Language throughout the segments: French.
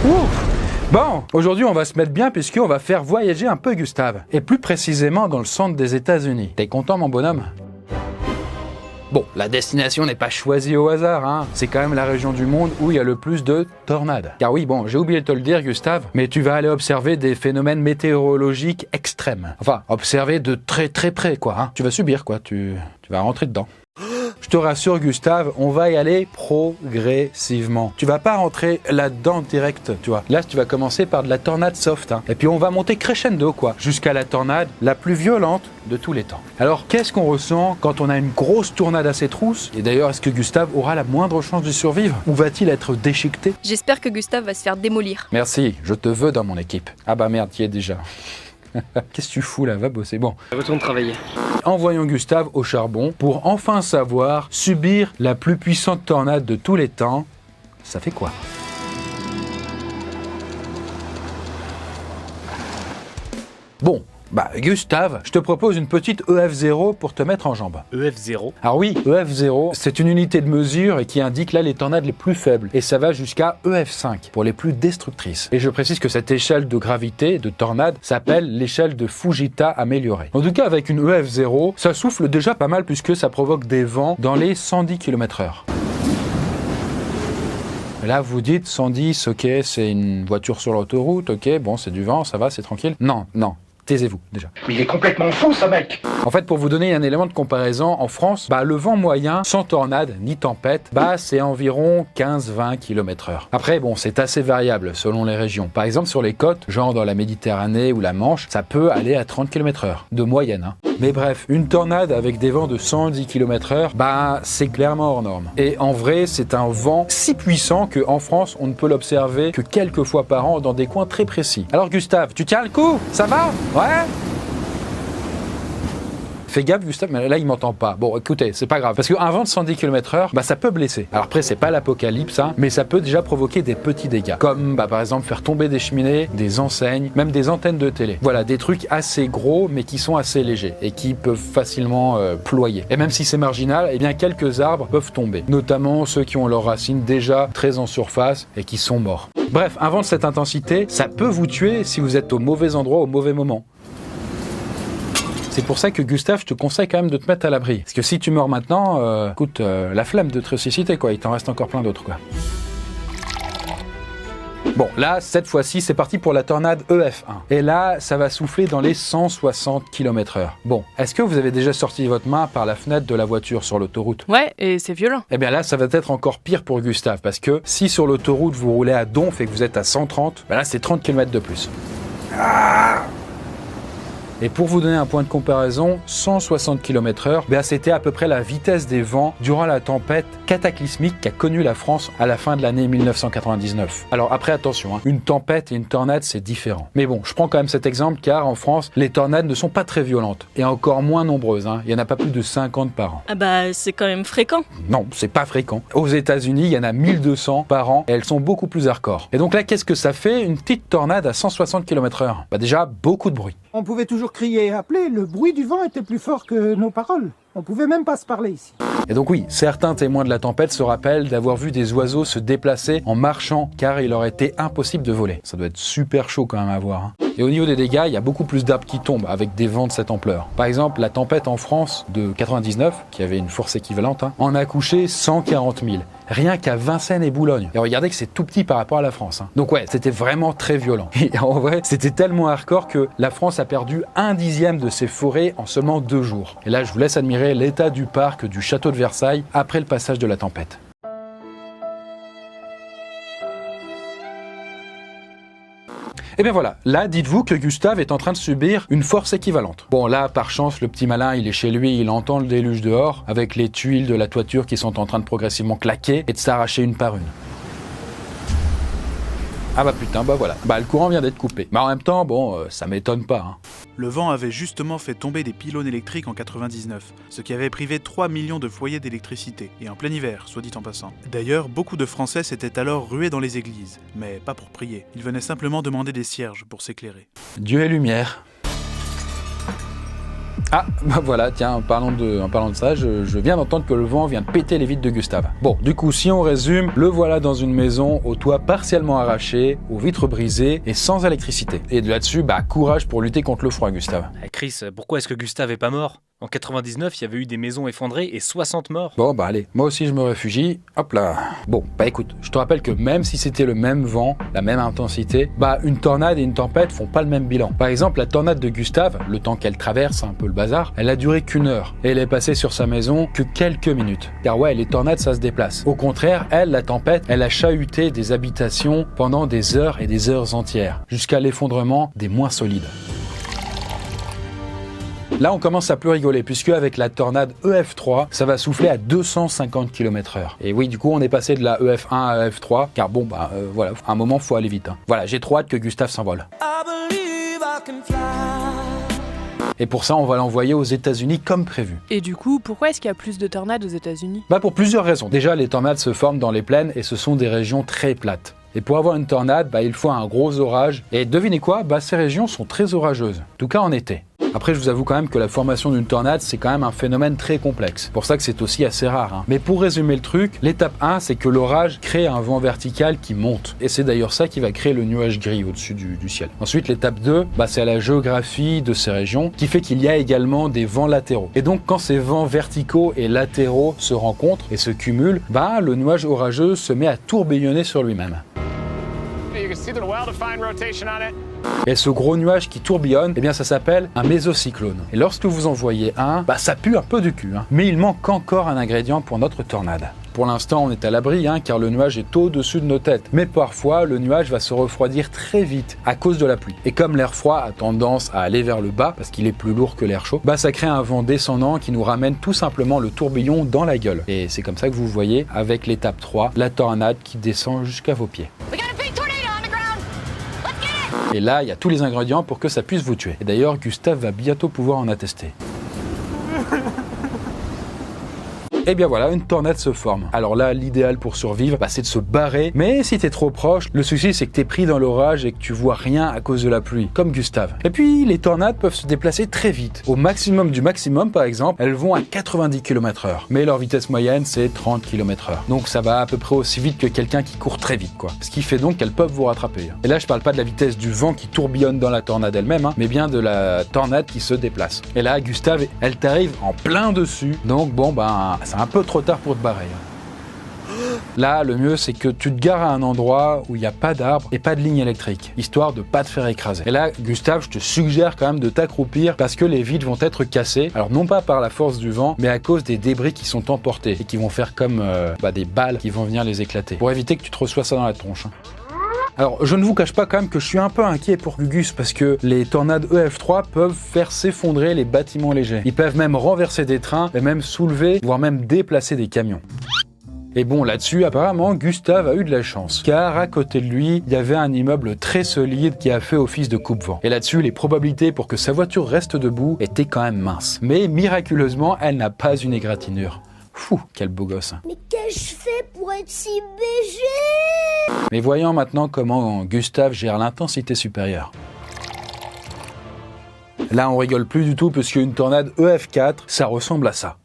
Ouf. Bon, aujourd'hui on va se mettre bien puisqu'on va faire voyager un peu Gustave. Et plus précisément dans le centre des États-Unis. T'es content mon bonhomme ? Bon, la destination n'est pas choisie au hasard, hein. C'est quand même la région du monde où il y a le plus de tornades. Car oui, bon, j'ai oublié de te le dire, Gustave, mais tu vas aller observer des phénomènes météorologiques extrêmes. Enfin, observer de très très près, quoi, hein. Tu vas subir, quoi, tu vas rentrer dedans. Je te rassure Gustave, on va y aller progressivement. Tu vas pas rentrer là-dedans direct, tu vois. Là, tu vas commencer par de la tornade soft, hein. Et puis on va monter crescendo, quoi, jusqu'à la tornade la plus violente de tous les temps. Alors, qu'est-ce qu'on ressent quand on a une grosse tornade à ses trousses ? Et d'ailleurs, est-ce que Gustave aura la moindre chance de survivre ? Ou va-t-il être déchiqueté ? J'espère que Gustave va se faire démolir. Merci, je te veux dans mon équipe. Ah bah merde, tu y es déjà. Qu'est-ce que tu fous là ? Va bosser. Bon. Retourne travailler. Envoyons Gustave au charbon pour enfin savoir subir la plus puissante tornade de tous les temps. Ça fait quoi ? Bon. Bah Gustave, je te propose une petite EF0 pour te mettre en jambe. EF0. Alors oui, EF0, c'est une unité de mesure et qui indique là les tornades les plus faibles. Et ça va jusqu'à EF5 pour les plus destructrices. Et je précise que cette échelle de gravité, de tornade, s'appelle l'échelle de Fujita améliorée. En tout cas, avec une EF0, ça souffle déjà pas mal puisque ça provoque des vents dans les 110 km/h. Là, vous dites 110, ok, c'est une voiture sur l'autoroute, ok, bon, c'est du vent, ça va, c'est tranquille. Non, non. Taisez-vous, déjà. Mais il est complètement fou, ce mec! En fait, pour vous donner un élément de comparaison, en France, le vent moyen, sans tornade ni tempête, c'est environ 15-20 km/h. Après, bon, c'est assez variable selon les régions. Par exemple, sur les côtes, genre dans la Méditerranée ou la Manche, ça peut aller à 30 km/h, de moyenne, hein. Mais bref, une tornade avec des vents de 110 km/h, c'est clairement hors norme. Et en vrai, c'est un vent si puissant qu'en France, on ne peut l'observer que quelques fois par an dans des coins très précis. Alors Gustave, tu tiens le coup? Ça va? Ouais? Fais gaffe Gustave, mais là il m'entend pas. Bon écoutez, c'est pas grave, parce qu'un vent de 110 km/h, ça peut blesser. Alors après c'est pas l'apocalypse, hein, mais ça peut déjà provoquer des petits dégâts. Comme par exemple faire tomber des cheminées, des enseignes, même des antennes de télé. Voilà, des trucs assez gros mais qui sont assez légers et qui peuvent facilement ployer. Et même si c'est marginal, eh bien quelques arbres peuvent tomber. Notamment ceux qui ont leurs racines déjà très en surface et qui sont morts. Bref, un vent de cette intensité, ça peut vous tuer si vous êtes au mauvais endroit au mauvais moment. C'est pour ça que Gustave, je te conseille quand même de te mettre à l'abri. Parce que si tu meurs maintenant, écoute, la flemme de te ressusciter, quoi. Il t'en reste encore plein d'autres, quoi. Bon, là, cette fois-ci, c'est parti pour la tornade EF1. Et là, ça va souffler dans les 160 km/h. Bon, est-ce que vous avez déjà sorti votre main par la fenêtre de la voiture sur l'autoroute ? Ouais, et c'est violent. Eh bien là, ça va être encore pire pour Gustave, parce que si sur l'autoroute, vous roulez à donf et que vous êtes à 130, là, c'est 30 km de plus. Et pour vous donner un point de comparaison, 160 km/h, c'était à peu près la vitesse des vents durant la tempête cataclysmique qu'a connue la France à la fin de l'année 1999. Alors après, attention, hein, une tempête et une tornade, c'est différent. Mais bon, je prends quand même cet exemple car en France, les tornades ne sont pas très violentes et encore moins nombreuses, hein. Il n'y en a pas plus de 50 par an. Ah c'est quand même fréquent. Non, c'est pas fréquent. Aux États-Unis, il y en a 1200 par an et elles sont beaucoup plus hardcore. Et donc là, qu'est-ce que ça fait une petite tornade à 160 km/h ? Déjà, beaucoup de bruit. On pouvait toujours crier et appeler, le bruit du vent était plus fort que nos paroles. On pouvait même pas se parler ici. Et donc oui, certains témoins de la tempête se rappellent d'avoir vu des oiseaux se déplacer en marchant car il leur était impossible de voler. Ça doit être super chaud quand même à voir, hein. Et au niveau des dégâts, il y a beaucoup plus d'arbres qui tombent avec des vents de cette ampleur. Par exemple, la tempête en France de 99, qui avait une force équivalente, hein, en a couché 140 000. Rien qu'à Vincennes et Boulogne. Et regardez que c'est tout petit par rapport à la France, hein. Donc ouais, c'était vraiment très violent. Et en vrai, c'était tellement hardcore que la France a perdu 1/10 de ses forêts en seulement 2 jours. Et là, je vous laisse admirer l'état du parc du château de Versailles après le passage de la tempête. Et bien voilà, là dites-vous que Gustave est en train de subir une force équivalente. Bon là, par chance, le petit malin, il est chez lui, il entend le déluge dehors, avec les tuiles de la toiture qui sont en train de progressivement claquer et de s'arracher une par une. Ah putain, voilà. Le courant vient d'être coupé. Mais en même temps, ça m'étonne pas, hein. Le vent avait justement fait tomber des pylônes électriques en 99, ce qui avait privé 3 millions de foyers d'électricité, et en plein hiver, soit dit en passant. D'ailleurs, beaucoup de Français s'étaient alors rués dans les églises, mais pas pour prier. Ils venaient simplement demander des cierges pour s'éclairer. Dieu et lumière. Ah, bah voilà, tiens, en parlant de ça, je viens d'entendre que le vent vient de péter les vitres de Gustave. Bon, du coup, si on résume, le voilà dans une maison au toit partiellement arraché, aux vitres brisées et sans électricité. Et de là-dessus, bah courage pour lutter contre le froid, Gustave. Chris, pourquoi est-ce que Gustave est pas mort ? En 99, il y avait eu des maisons effondrées et 60 morts. Bon, bah allez, moi aussi je me réfugie, hop là. Bon, bah écoute, je te rappelle que même si c'était le même vent, la même intensité, bah une tornade et une tempête font pas le même bilan. Par exemple, la tornade de Gustave, le temps qu'elle traverse un peu le bazar, elle a duré qu'1 heure. Et elle est passée sur sa maison que quelques minutes. Car ouais, les tornades, ça se déplace. Au contraire, elle, la tempête, elle a chahuté des habitations pendant des heures et des heures entières, jusqu'à l'effondrement des moins solides. Là, on commence à plus rigoler, puisque avec la tornade EF3, ça va souffler à 250 km/h. Et oui, du coup, on est passé de la EF1 à EF3, car bon, voilà, à un moment, faut aller vite. Voilà, j'ai trop hâte que Gustave s'envole. Et pour ça, on va l'envoyer aux États-Unis comme prévu. Et du coup, pourquoi est-ce qu'il y a plus de tornades aux États-Unis ? Bah pour plusieurs raisons. Déjà, les tornades se forment dans les plaines et ce sont des régions très plates. Et pour avoir une tornade, il faut un gros orage. Et devinez quoi ? Ces régions sont très orageuses. En tout cas en été. Après, je vous avoue quand même que la formation d'une tornade, c'est quand même un phénomène très complexe. C'est pour ça que c'est aussi assez rare. Mais pour résumer le truc, l'étape 1, c'est que l'orage crée un vent vertical qui monte. Et c'est d'ailleurs ça qui va créer le nuage gris au-dessus du ciel. Ensuite, l'étape 2, c'est la géographie de ces régions qui fait qu'il y a également des vents latéraux. Et donc, quand ces vents verticaux et latéraux se rencontrent et se cumulent, le nuage orageux se met à tourbillonner sur lui-même. Et ce gros nuage qui tourbillonne, ça s'appelle un mésocyclone. Et lorsque vous en voyez un, ça pue un peu du cul. Mais il manque encore un ingrédient pour notre tornade. Pour l'instant, on est à l'abri, car le nuage est au-dessus de nos têtes. Mais parfois, le nuage va se refroidir très vite à cause de la pluie. Et comme l'air froid a tendance à aller vers le bas, parce qu'il est plus lourd que l'air chaud, ça crée un vent descendant qui nous ramène tout simplement le tourbillon dans la gueule. Et c'est comme ça que vous voyez, avec l'étape 3, la tornade qui descend jusqu'à vos pieds. Et là, il y a tous les ingrédients pour que ça puisse vous tuer. Et d'ailleurs, Gustave va bientôt pouvoir en attester. Et bien voilà, une tornade se forme. Alors là, l'idéal pour survivre, c'est de se barrer. Mais si t'es trop proche, le souci c'est que t'es pris dans l'orage et que tu vois rien à cause de la pluie, comme Gustave. Et puis, les tornades peuvent se déplacer très vite. Au maximum du maximum, par exemple, elles vont à 90 km/h. Mais leur vitesse moyenne, c'est 30 km/h. Donc ça va à peu près aussi vite que quelqu'un qui court très vite, quoi. Ce qui fait donc qu'elles peuvent vous rattraper. Et là, je parle pas de la vitesse du vent qui tourbillonne dans la tornade elle-même, mais bien de la tornade qui se déplace. Et là, Gustave, elle t'arrive en plein dessus. Donc c'est un peu trop tard pour te barrer. Là, le mieux, c'est que tu te gares à un endroit où il n'y a pas d'arbres et pas de ligne électrique, histoire de pas te faire écraser. Et là, Gustave, je te suggère quand même de t'accroupir parce que les vitres vont être cassées. Alors non pas par la force du vent, mais à cause des débris qui sont emportés et qui vont faire comme des balles qui vont venir les éclater. Pour éviter que tu te reçois ça dans la tronche. Alors, je ne vous cache pas quand même que je suis un peu inquiet pour Gugus parce que les tornades EF3 peuvent faire s'effondrer les bâtiments légers. Ils peuvent même renverser des trains et même soulever, voire même déplacer des camions. Et bon, là-dessus, apparemment, Gustave a eu de la chance, car à côté de lui, il y avait un immeuble très solide qui a fait office de coupe-vent. Et là-dessus, les probabilités pour que sa voiture reste debout étaient quand même minces. Mais miraculeusement, elle n'a pas une égratignure. Fou, quel beau gosse. Mais qu'ai-je fait pour être si BG ? Mais voyons maintenant comment Gustave gère l'intensité supérieure. Là, on rigole plus du tout parce qu'une tornade EF4, ça ressemble à ça.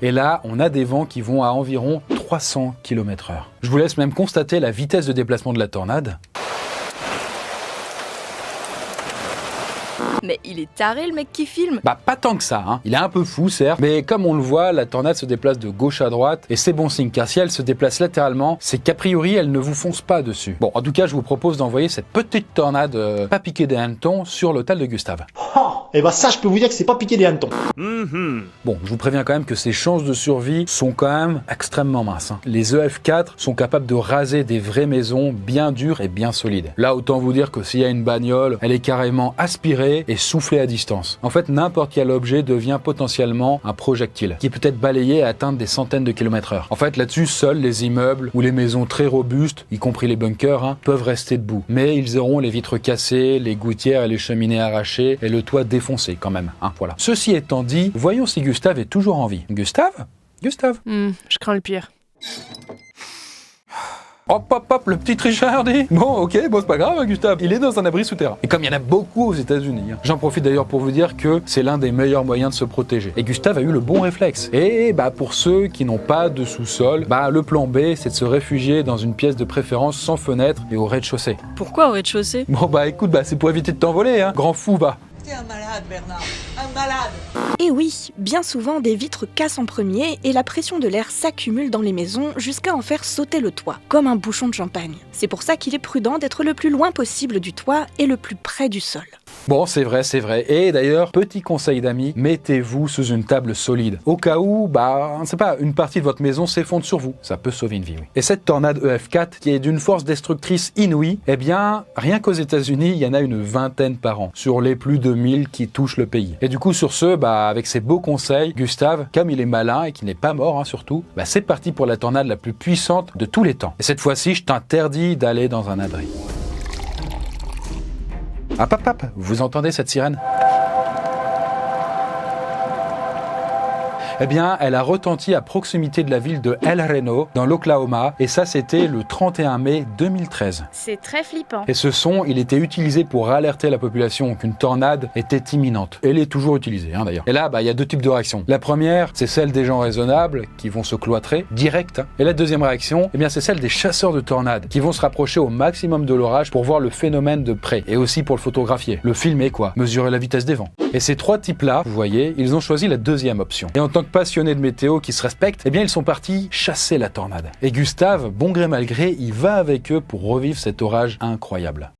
Et là, on a des vents qui vont à environ 300 km/h. Je vous laisse même constater la vitesse de déplacement de la tornade. Mais il est taré le mec qui filme. Pas tant que ça, Il est un peu fou, certes, mais comme on le voit, la tornade se déplace de gauche à droite, et c'est bon signe, car si elle se déplace latéralement, c'est qu'a priori, elle ne vous fonce pas dessus. Bon, en tout cas, je vous propose d'envoyer cette petite tornade pas piquée des hannetons sur l'hôtel de Gustave. Ça, je peux vous dire que c'est pas piqué des hannetons. Bon, je vous préviens quand même que ses chances de survie sont quand même extrêmement minces. Les EF4 sont capables de raser des vraies maisons bien dures et bien solides. Là, autant vous dire que s'il y a une bagnole, elle est carrément aspirée et soufflée à distance. En fait, n'importe quel objet devient potentiellement un projectile, qui peut être balayé et atteindre des centaines de kilomètres/heure. En fait, là-dessus, seuls les immeubles ou les maisons très robustes, y compris les bunkers, peuvent rester debout. Mais ils auront les vitres cassées, les gouttières et les cheminées arrachées, et le toit défoncé quand même. Voilà. Ceci étant dit, voyons si Gustave est toujours en vie. Gustave ? Gustave ? Je crains le pire. Hop, hop, hop, le petit tricheur dit. Bon, ok, bon, c'est pas grave, hein, Gustave. Il est dans un abri souterrain. Et comme il y en a beaucoup aux États-Unis, hein, j'en profite d'ailleurs pour vous dire que c'est l'un des meilleurs moyens de se protéger. Et Gustave a eu le bon réflexe. Et bah, pour ceux qui n'ont pas de sous-sol, bah, le plan B, c'est de se réfugier dans une pièce de préférence sans fenêtre et au rez-de-chaussée. Pourquoi au rez-de-chaussée? Bon, bah, écoute, bah, c'est pour éviter de t'envoler, hein. Grand fou, va. T'es un malade, Bernard. Un malade. Et oui, bien souvent des vitres cassent en premier et la pression de l'air s'accumule dans les maisons jusqu'à en faire sauter le toit, comme un bouchon de champagne. C'est pour ça qu'il est prudent d'être le plus loin possible du toit et le plus près du sol. Bon, c'est vrai, c'est vrai. Et d'ailleurs, petit conseil d'amis, mettez-vous sous une table solide. Au cas où, bah, on ne sait pas, une partie de votre maison s'effondre sur vous. Ça peut sauver une vie, oui. Et cette tornade EF4, qui est d'une force destructrice inouïe, eh bien, rien qu'aux États-Unis, il y en a une 20aine par an, sur les plus de 1000 qui touchent le pays. Et du coup, sur ce, bah, avec ces beaux conseils, Gustave, comme il est malin et qu'il n'est pas mort, hein, surtout, bah, c'est parti pour la tornade la plus puissante de tous les temps. Et cette fois-ci, je t'interdis d'aller dans un abri. Hop, hop, hop, vous entendez cette sirène ? Eh bien, elle a retenti à proximité de la ville de El Reno, dans l'Oklahoma, et ça, c'était le 31 mai 2013. C'est très flippant. Et ce son, il était utilisé pour alerter la population qu'une tornade était imminente. Elle est toujours utilisée, hein, d'ailleurs. Et là, bah, il y a deux types de réactions. La première, c'est celle des gens raisonnables, qui vont se cloîtrer, direct. Hein. Et la deuxième réaction, eh bien, c'est celle des chasseurs de tornades, qui vont se rapprocher au maximum de l'orage pour voir le phénomène de près, et aussi pour le photographier, le filmer, quoi, mesurer la vitesse des vents. Et ces trois types-là, vous voyez, ils ont choisi la deuxième option. Et en tant que passionnés de météo qui se respectent, eh bien ils sont partis chasser la tornade. Et Gustave, bon gré mal gré, il va avec eux pour revivre cet orage incroyable.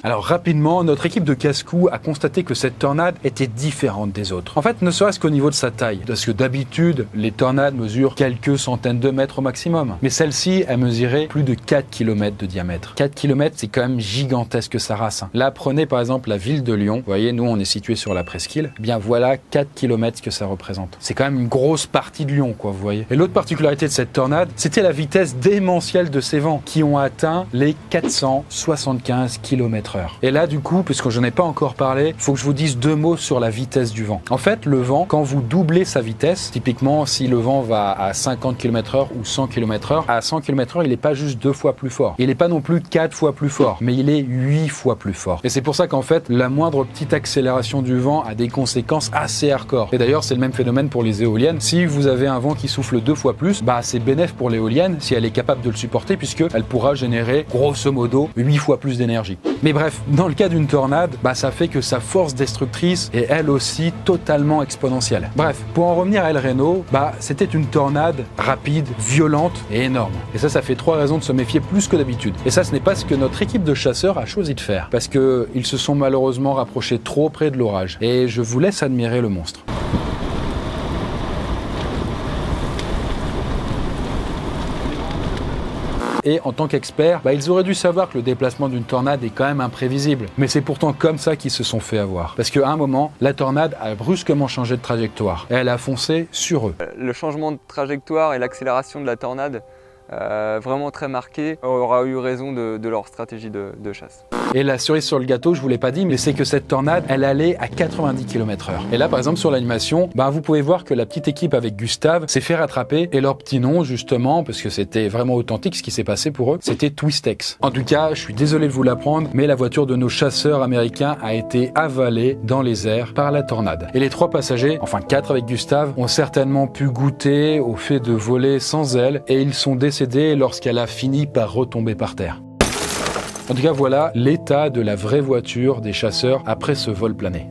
Alors rapidement, notre équipe de casse-cou a constaté que cette tornade était différente des autres. En fait, ne serait-ce qu'au niveau de sa taille. Parce que d'habitude, les tornades mesurent quelques centaines de mètres au maximum. Mais celle-ci, elle mesurait plus de 4 km de diamètre. 4 km, c'est quand même gigantesque sa race. Là, prenez par exemple la ville de Lyon. Vous voyez, nous, on est situé sur la presqu'île. Eh bien voilà 4 km que ça représente. C'est quand même une grosse partie de Lyon, quoi, vous voyez. Et l'autre particularité de cette tornade, c'était la vitesse démentielle de ces vents, qui ont atteint les 475 km/h. Et là, du coup, puisque je n'en ai pas encore parlé, il faut que je vous dise deux mots sur la vitesse du vent. En fait, le vent, quand vous doublez sa vitesse, typiquement, si le vent va à 50 km/h ou 100 km/h, à 100 km/h, il n'est pas juste 2 fois plus fort. Il n'est pas non plus 4 fois plus fort, mais il est 8 fois plus fort. Et c'est pour ça qu'en fait, la moindre petite accélération du vent a des conséquences assez hardcore. Et d'ailleurs, c'est le même phénomène pour les éoliennes. Si vous avez un vent qui souffle 2 fois plus, bah c'est bénéf pour l'éolienne si elle est capable de le supporter, puisqu'elle pourra générer, grosso modo, 8 fois plus d'énergie. Mais bref, dans le cas d'une tornade, bah ça fait que sa force destructrice est elle aussi totalement exponentielle. Bref, pour en revenir à El Reno, bah c'était une tornade rapide, violente et énorme. Et ça fait 3 raisons de se méfier plus que d'habitude. Et ça, ce n'est pas ce que notre équipe de chasseurs a choisi de faire, parce qu'ils se sont malheureusement rapprochés trop près de l'orage. Et je vous laisse admirer le monstre. Et en tant qu'experts, bah, ils auraient dû savoir que le déplacement d'une tornade est quand même imprévisible. Mais c'est pourtant comme ça qu'ils se sont fait avoir. Parce qu'à un moment, la tornade a brusquement changé de trajectoire. Et elle a foncé sur eux. Le changement de trajectoire et l'accélération de la tornade, vraiment très marqué, aura eu raison de leur stratégie de chasse. Et la cerise sur le gâteau, je vous l'ai pas dit, mais c'est que cette tornade, elle allait à 90 km/h. Et là, par exemple, sur l'animation, bah, vous pouvez voir que la petite équipe avec Gustave s'est fait rattraper. Et leur petit nom, justement, parce que c'était vraiment authentique ce qui s'est passé pour eux, c'était Twistex. En tout cas, je suis désolé de vous l'apprendre, mais la voiture de nos chasseurs américains a été avalée dans les airs par la tornade. Et les 3 passagers, enfin 4 avec Gustave, ont certainement pu goûter au fait de voler sans elle, et ils sont décédés lorsqu'elle a fini par retomber par terre. En tout cas, voilà l'état de la vraie voiture des chasseurs après ce vol plané.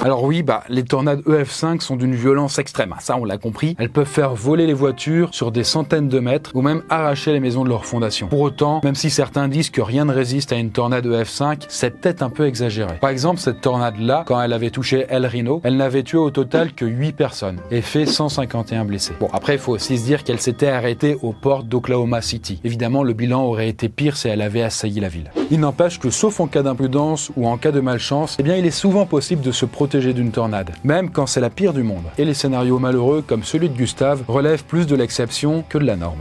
Alors oui, bah, les tornades EF5 sont d'une violence extrême, ça on l'a compris. Elles peuvent faire voler les voitures sur des centaines de mètres ou même arracher les maisons de leur fondation. Pour autant, même si certains disent que rien ne résiste à une tornade EF5, c'est peut-être un peu exagéré. Par exemple, cette tornade-là, quand elle avait touché El Reno, elle n'avait tué au total que 8 personnes et fait 151 blessés. Bon, après, il faut aussi se dire qu'elle s'était arrêtée aux portes d'Oklahoma City. Évidemment, le bilan aurait été pire si elle avait assailli la ville. Il n'empêche que, sauf en cas d'imprudence ou en cas de malchance, eh bien, il est souvent possible de se protéger d'une tornade, même quand c'est la pire du monde. Et les scénarios malheureux, comme celui de Gustave, relèvent plus de l'exception que de la norme.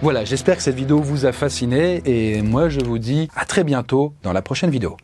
Voilà, j'espère que cette vidéo vous a fasciné, et moi je vous dis à très bientôt dans la prochaine vidéo.